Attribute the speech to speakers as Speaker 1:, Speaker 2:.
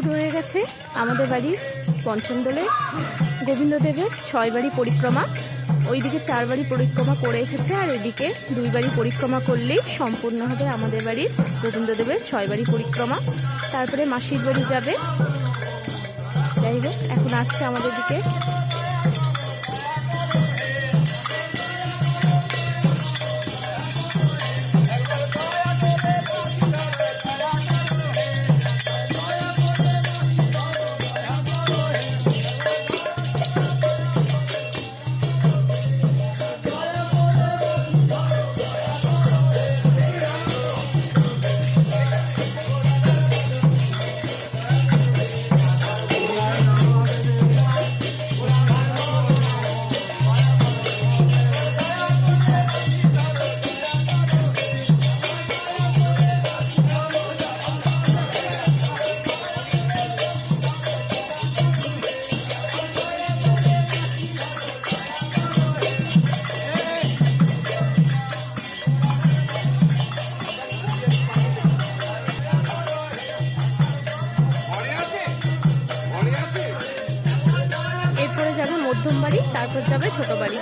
Speaker 1: শুরু হয়ে গেছে আমাদের বাড়ির পঞ্চম দোলে গোবিন্দদেবের 6 বাড়ি পরিক্রমা। ওইদিকে 4 বাড়ি পরিক্রমা করে এসেছে, আর এদিকে 2 বাড়ি পরিক্রমা করলেই সম্পূর্ণ হবে আমাদের বাড়ির গোবিন্দদেবের 6 বাড়ি পরিক্রমা। তারপরে মাসির বাড়ি যাবে। যাই হোক, এখন আসছে আমাদের দিকে। এরপরে যাবে মধ্যম বাড়ি, তারপর যাবে ছোট বাড়ি।